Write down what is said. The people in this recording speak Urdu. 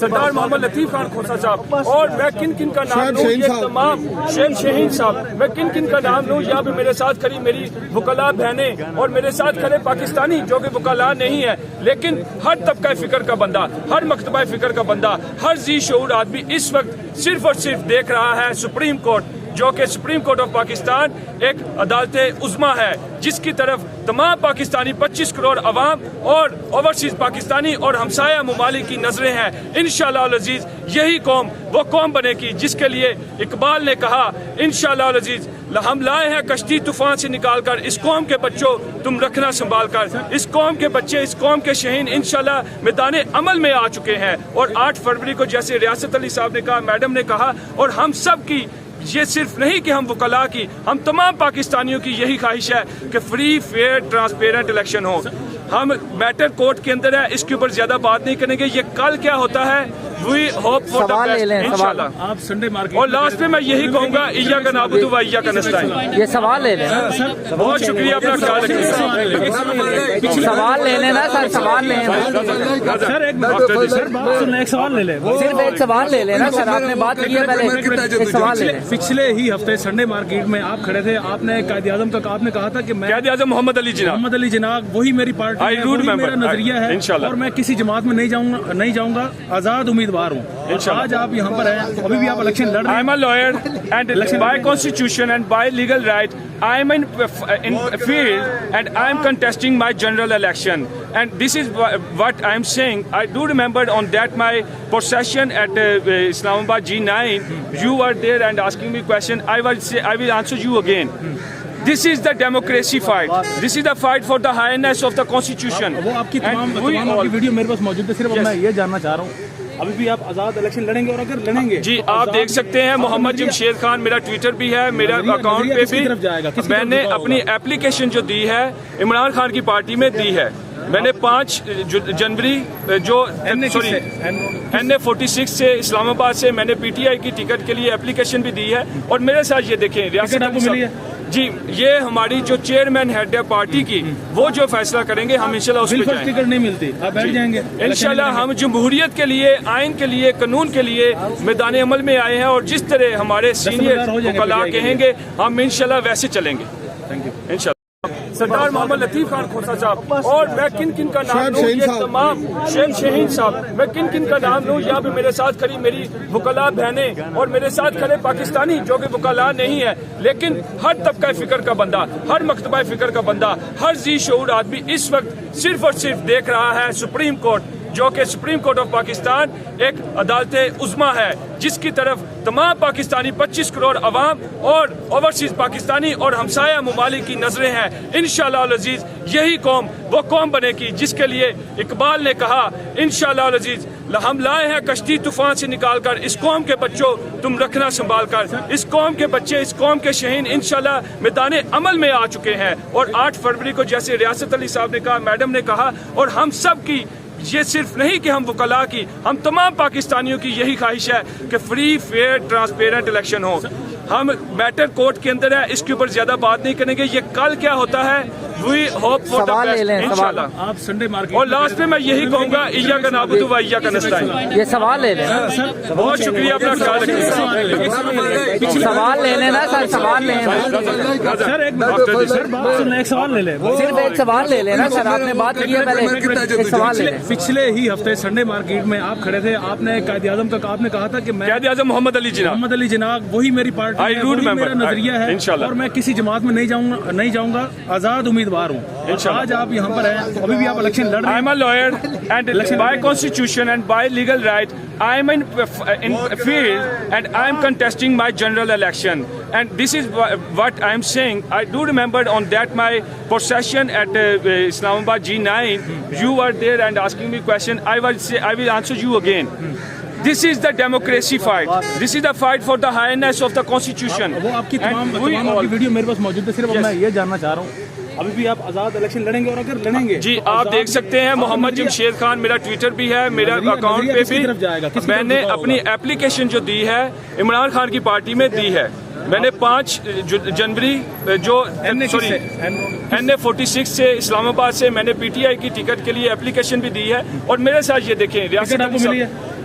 سردار محمد لطیف خان کھوسا صاحب، اور میں کن کن کا نام لوں، یہ تمام شیخ شہین صاحب، میں کن کن کا نام لوں، یہاں پہ میرے ساتھ کھڑی میری وکلاء بہنیں اور میرے ساتھ کھڑے پاکستانی جو کہ وکلاء نہیں ہے لیکن ہر طبقہ فکر کا بندہ، ہر مکتبہ فکر کا بندہ، ہر ذی شعور آدمی اس وقت صرف اور صرف دیکھ رہا ہے سپریم کورٹ، جو کہ سپریم کورٹ آف پاکستان ایک عدالت عظمیٰ ہے جس کی طرف تمام پاکستانی 25 کروڑ عوام اور اوورسیز پاکستانی اور ہمسایہ ممالک کی نظریں ہیں۔ انشاءاللہ العزیز یہی قوم وہ قوم بنے گی جس کے لیے اقبال نے کہا انشاءاللہ العزیز ہم لائے ہیں کشتی طوفان سے نکال کر، اس قوم کے بچوں تم رکھنا سنبھال کر، اس قوم کے بچے، اس قوم کے شہین انشاءاللہ میدان عمل میں آ چکے ہیں۔ اور 8 فروری کو جیسے ریاست علی صاحب نے کہا، میڈم نے کہا، اور ہم سب کی یہ صرف نہیں کہ ہم وکلاء کی، ہم تمام پاکستانیوں کی یہی خواہش ہے کہ فری فیئر ٹرانسپیرنٹ الیکشن ہو۔ ہم میٹر کورٹ کے اندر ہے، اس کے اوپر زیادہ بات نہیں کریں گے، یہ کل کیا ہوتا ہے we hope for the best انشاءاللہ۔ آپ سنڈے مارکیٹ اور لاسٹ پہ میں یہی کہوں گا ایاک نعبد و ایاک نستعین۔ یہ سوال لے لیں، بہت شکریہ، اپنا خیال رکھیے۔ سوال لے لیں نا سر، سوال لیں سر، ایک بات سن لیں، ایک سوال لے لیں، صرف ایک سوال لے لیں نا سر، آپ نے بات کی ہے پہلے، ایک سوال لے لیں۔ پچھلے ہی ہفتے سنڈے مارکیٹ میں آپ کھڑے تھے، آپ نے قائد اعظم کا آپ نے کہا تھا کہ میں قائد اعظم محمد علی جناح وہی میری پارٹی ہے، وہی میرا نظریہ ہے اور میں کسی جماعت میں نہیں جاؤں گا، آزاد امیدوار ہوں۔ آج آپ یہاں پر ہیں، ابھی بھی آپ الیکشن لڑ رہے ہیں۔ I am a lawyer and by constitution and by legal right I am in field and I am contesting my general election, and this is what I am saying. I do remember on that my procession at Islamabad G9, you were there and asking me question. I will answer you again. This is the democracy fight. This is the fight for the highness of the constitution. وہ آپ کی تمام ویڈیو میرے پاس موجود ہے، صرف میں یہ جاننا چاہ رہا ہوں ابھی بھی آپ آزاد الیکشن لڑیں گے، اور اگر لڑیں گے جی آپ دیکھ سکتے ہیں محمد جمشید خان، میرا ٹویٹر بھی ہے، میرا اکاؤنٹ پہ بھی میں نے اپنی اپلیکیشن جو دی ہے عمران خان کی پارٹی میں دی ہے۔ میں نے 5 جنوری جو NA46 سے اسلام آباد سے میں نے PTI کی ٹکٹ کے لیے اپلیکیشن بھی دی ہے، اور میرے ساتھ یہ دیکھیں ریاست جی یہ ہماری جو چیئرمین ہیڈ ہے پارٹی کی، وہ جو فیصلہ کریں گے ہم انشاءاللہ اس پہ جائیں گے۔ ٹکٹ نہیں ملتی، آپ بیٹھ جائیں گے انشاءاللہ۔ ہم جمہوریت کے لیے، آئین کے لیے، قانون کے لیے میدان عمل میں آئے ہیں، اور جس طرح ہمارے سینئر وکلاء کہیں گے ہم انشاءاللہ ویسے چلیں گے انشاءاللہ۔ سردار محمد لطیف خان کھوسا صاحب، اور میں کن کن کا نام لوں، یہ تمام شیخ شہین صاحب، میں کن کن کا نام لوں، یہاں پہ میرے ساتھ کھڑی میری وکلاء بہنیں اور میرے ساتھ کھڑے پاکستانی جو کہ وکلاء نہیں ہے لیکن ہر طبقہ فکر کا بندہ، ہر مکتبہ فکر کا بندہ، ہر ذی شعور آدمی اس وقت صرف اور صرف دیکھ رہا ہے سپریم کورٹ، جو کہ سپریم کورٹ آف پاکستان ایک عدالت عظمیٰ ہے جس کی طرف تمام پاکستانی 25 کروڑ عوام اور اوورسیز پاکستانی اور ہمسایہ ممالک کی نظریں ہیں۔ انشاءاللہ العزیز یہی قوم وہ قوم بنے گی جس کے لیے اقبال نے کہا انشاءاللہ العزیز ہم لائے ہیں کشتی طوفان سے نکال کر، اس قوم کے بچوں تم رکھنا سنبھال کر، اس قوم کے بچے، اس قوم کے شہین انشاءاللہ میدان عمل میں آ چکے ہیں۔ اور 8 فروری کو جیسے ریاست علی صاحب نے کہا، میڈم نے کہا، اور ہم سب کی یہ صرف نہیں کہ ہم وکلاء کی، ہم تمام پاکستانیوں کی یہی خواہش ہے کہ فری فیئر ٹرانسپیرنٹ الیکشن ہو۔ ہم میٹر کورٹ کے اندر ہے، اس کے اوپر زیادہ بات نہیں کریں گے، یہ کل کیا ہوتا ہے we hope for the best انشاءاللہ۔ آپ سنڈے مارکیٹ اور لاسٹ پہ میں یہی کہوں گا ایاک نعبد و ایاک نستعین۔ یہ سوال لے لیں، بہت شکریہ، اپنا خیال رکھیے۔ سوال لے لیں نا سر، سوال لیں سر، ایک بات سن لیں، ایک سوال لے لیں، صرف ایک سوال لے لیں نا سر، آپ نے بات کی ہے پہلے، ایک سوال لے لیں۔ پچھلے ہی ہفتے سنڈے مارکیٹ میں آپ کھڑے تھے، آپ نے قائد اعظم کا آپ نے کہا تھا کہ میں قائد اعظم محمد علی جناح وہی میری پارٹی ہے، وہی میرا نظریہ ہے اور میں کسی جماعت میں نہیں جاؤں گا، آزاد امیدوار ہوں۔ آج آپ یہاں پر ہیں، ابھی بھی آپ الیکشن لڑ رہے ہیں۔ I am a lawyer and by constitution and by legal right I am in field and I am contesting my general election, and this is what I am saying. I do remember on that my procession at Islamabad G9, you were there and asking me question. I will answer you again. This is the democracy fight. This is the fight for the highness of the constitution. وہ آپ کی تمام ویڈیو میرے پاس موجود ہے، صرف میں یہ جاننا چاہ رہا ہوں ابھی بھی آپ آزاد الیکشن لڑیں گے، اور اگر لڑیں گے جی آپ دیکھ سکتے ہیں محمد جمشید خان، میرا ٹویٹر بھی ہے، میرا اکاؤنٹ پہ بھی میں نے اپنی اپلیکیشن جو دی ہے عمران خان کی پارٹی میں دی ہے۔ میں نے 5 جنوری جو NA46 سے اسلام آباد سے میں نے PTI کی ٹکٹ کے لیے اپلیکیشن بھی دی ہے، اور میرے ساتھ یہ دیکھیں ریاست